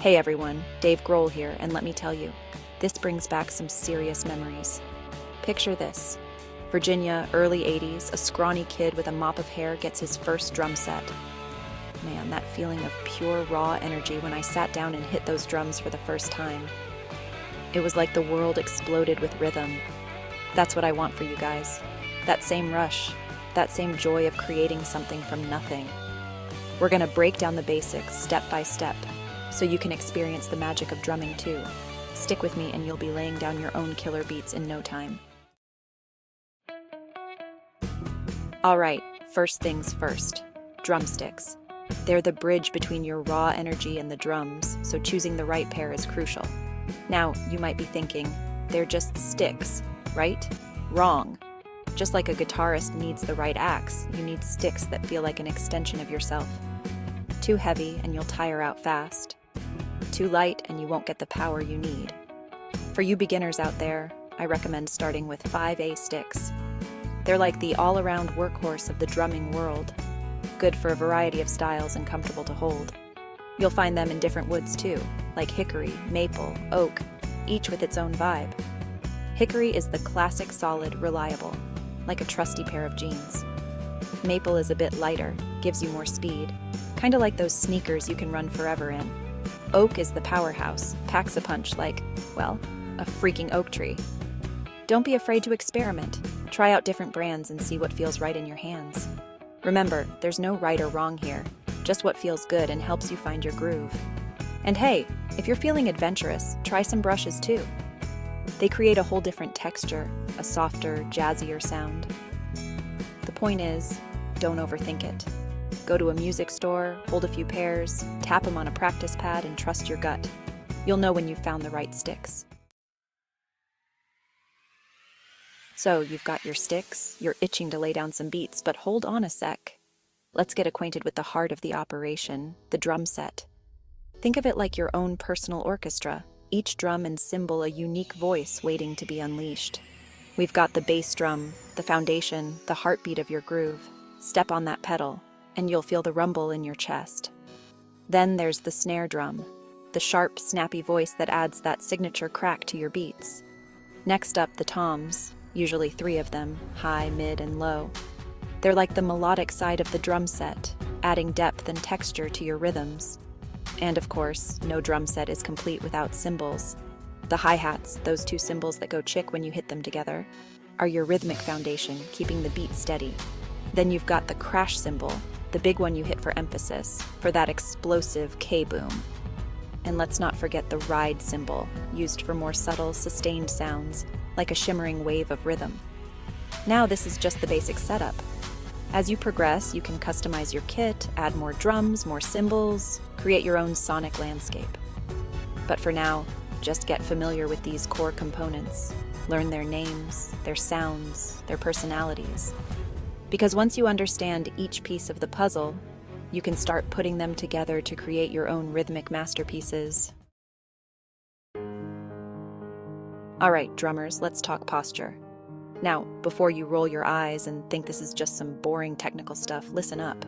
Hey everyone, Dave Grohl here, and let me tell you, this brings back some serious memories. Picture this. Virginia, early 80s, a scrawny kid with a mop of hair gets his first drum set. Man, that feeling of pure raw energy when I sat down and hit those drums for the first time. It was like the world exploded with rhythm. That's what I want for you guys. That same rush, that same joy of creating something from nothing. We're gonna break down the basics step by step, so you can experience the magic of drumming too. Stick with me and you'll be laying down your own killer beats in no time. Alright, first things first. Drumsticks. They're the bridge between your raw energy and the drums, so choosing the right pair is crucial. Now, you might be thinking, they're just sticks, right? Wrong. Just like a guitarist needs the right axe, you need sticks that feel like an extension of yourself. Too heavy and you'll tire out fast. Too light and you won't get the power you need. For you beginners out there, I recommend starting with 5A sticks. They're like the all-around workhorse of the drumming world. Good for a variety of styles and comfortable to hold. You'll find them in different woods too, like hickory, maple, oak, each with its own vibe. Hickory is the classic solid, reliable, like a trusty pair of jeans. Maple is a bit lighter, gives you more speed, kinda like those sneakers you can run forever in. Oak is the powerhouse, packs a punch like, well, a freaking oak tree. Don't be afraid to experiment. Try out different brands and see what feels right in your hands. Remember, there's no right or wrong here, just what feels good and helps you find your groove. And hey, if you're feeling adventurous, try some brushes too. They create a whole different texture, a softer, jazzier sound. The point is, don't overthink it. Go to a music store, hold a few pairs, tap them on a practice pad, and trust your gut. You'll know when you've found the right sticks. So, you've got your sticks, you're itching to lay down some beats, but hold on a sec. Let's get acquainted with the heart of the operation, the drum set. Think of it like your own personal orchestra, each drum and cymbal a unique voice waiting to be unleashed. We've got the bass drum, the foundation, the heartbeat of your groove. Step on that pedal, and you'll feel the rumble in your chest. Then there's the snare drum, the sharp, snappy voice that adds that signature crack to your beats. Next up, the toms, usually 3 of them, high, mid, and low. They're like the melodic side of the drum set, adding depth and texture to your rhythms. And of course, no drum set is complete without cymbals. The hi-hats, those 2 cymbals that go chick when you hit them together, are your rhythmic foundation, keeping the beat steady. Then you've got the crash cymbal, the big one you hit for emphasis, for that explosive K-boom. And let's not forget the ride cymbal, used for more subtle, sustained sounds, like a shimmering wave of rhythm. Now this is just the basic setup. As you progress, you can customize your kit, add more drums, more cymbals, create your own sonic landscape. But for now, just get familiar with these core components. Learn their names, their sounds, their personalities. Because once you understand each piece of the puzzle, you can start putting them together to create your own rhythmic masterpieces. All right, drummers, let's talk posture. Now, before you roll your eyes and think this is just some boring technical stuff, listen up.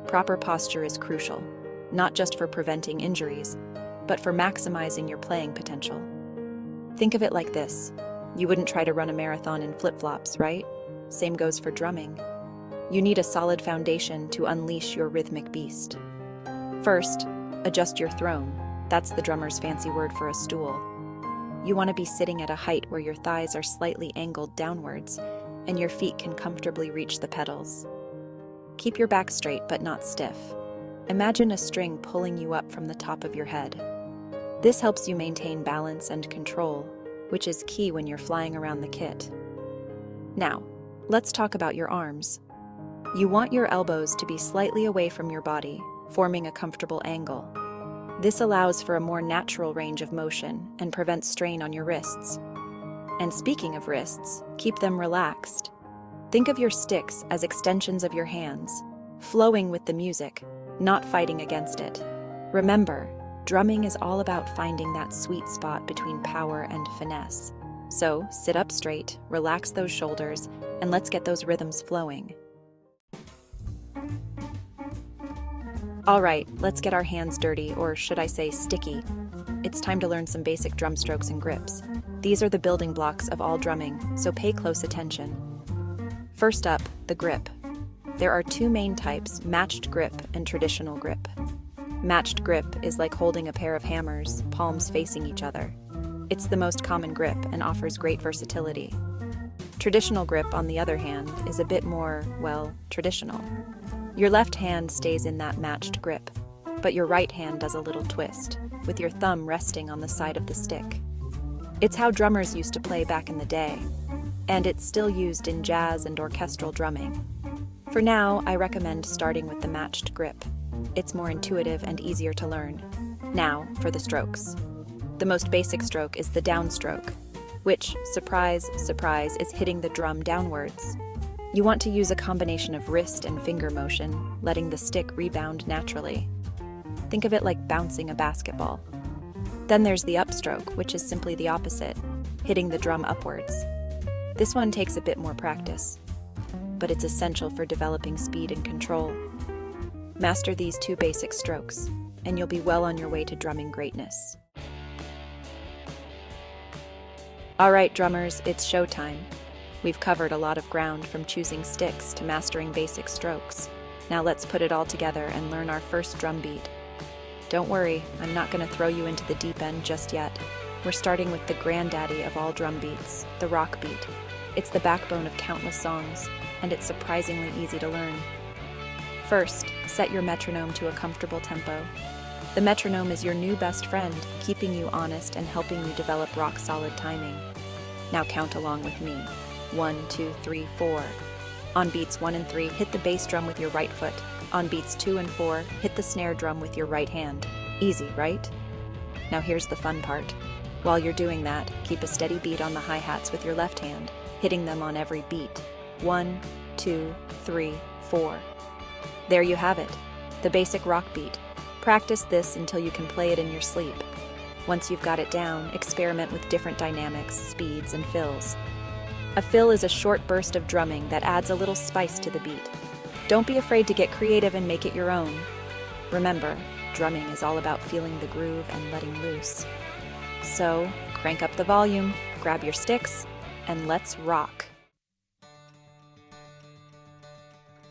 Proper posture is crucial, not just for preventing injuries, but for maximizing your playing potential. Think of it like this. You wouldn't try to run a marathon in flip-flops, right? Same goes for drumming. You need a solid foundation to unleash your rhythmic beast. First, adjust your throne. That's the drummer's fancy word for a stool. You want to be sitting at a height where your thighs are slightly angled downwards and your feet can comfortably reach the pedals. Keep your back straight but not stiff. Imagine a string pulling you up from the top of your head. This helps you maintain balance and control, which is key when you're flying around the kit. Now, let's talk about your arms. You want your elbows to be slightly away from your body, forming a comfortable angle. This allows for a more natural range of motion and prevents strain on your wrists. And speaking of wrists, keep them relaxed. Think of your sticks as extensions of your hands, flowing with the music, not fighting against it. Remember, drumming is all about finding that sweet spot between power and finesse. So, sit up straight, relax those shoulders, and let's get those rhythms flowing. All right, let's get our hands dirty, or should I say sticky. It's time to learn some basic drum strokes and grips. These are the building blocks of all drumming, so pay close attention. First up, the grip. There are two main types, matched grip and traditional grip. Matched grip is like holding a pair of hammers, palms facing each other. It's the most common grip and offers great versatility. Traditional grip, on the other hand, is a bit more, well, traditional. Your left hand stays in that matched grip, but your right hand does a little twist, with your thumb resting on the side of the stick. It's how drummers used to play back in the day, and it's still used in jazz and orchestral drumming. For now, I recommend starting with the matched grip. It's more intuitive and easier to learn. Now, for the strokes. The most basic stroke is the downstroke, which, surprise, surprise, is hitting the drum downwards. You want to use a combination of wrist and finger motion, letting the stick rebound naturally. Think of it like bouncing a basketball. Then there's the upstroke, which is simply the opposite, hitting the drum upwards. This one takes a bit more practice, but it's essential for developing speed and control. Master these two basic strokes, and you'll be well on your way to drumming greatness. All right, drummers, it's showtime. We've covered a lot of ground, from choosing sticks to mastering basic strokes. Now let's put it all together and learn our first drum beat. Don't worry, I'm not going to throw you into the deep end just yet. We're starting with the granddaddy of all drum beats, the rock beat. It's the backbone of countless songs, and it's surprisingly easy to learn. First, set your metronome to a comfortable tempo. The metronome is your new best friend, keeping you honest and helping you develop rock-solid timing. Now count along with me. 1, 2, 3, 4. On beats 1 and 3, hit the bass drum with your right foot. On beats 2 and 4, hit the snare drum with your right hand. Easy, right? Now here's the fun part. While you're doing that, keep a steady beat on the hi-hats with your left hand, hitting them on every beat. 1, 2, 3, 4. There you have it, the basic rock beat. Practice this until you can play it in your sleep. Once you've got it down, experiment with different dynamics, speeds, and fills. A fill is a short burst of drumming that adds a little spice to the beat. Don't be afraid to get creative and make it your own. Remember, drumming is all about feeling the groove and letting loose. So, crank up the volume, grab your sticks, and let's rock.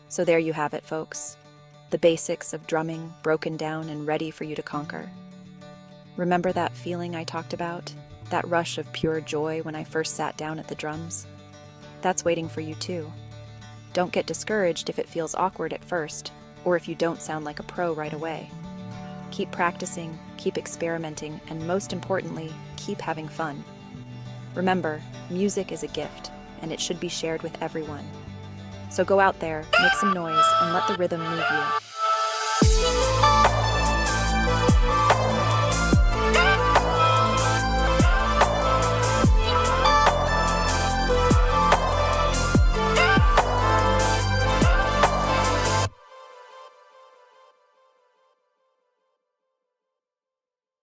So there you have it, folks. The basics of drumming broken down and ready for you to conquer. Remember that feeling I talked about? That rush of pure joy when I first sat down at the drums? That's waiting for you too. Don't get discouraged if it feels awkward at first, or if you don't sound like a pro right away. Keep practicing, keep experimenting, and most importantly, keep having fun. Remember, music is a gift, and it should be shared with everyone. So go out there, make some noise, and let the rhythm move you.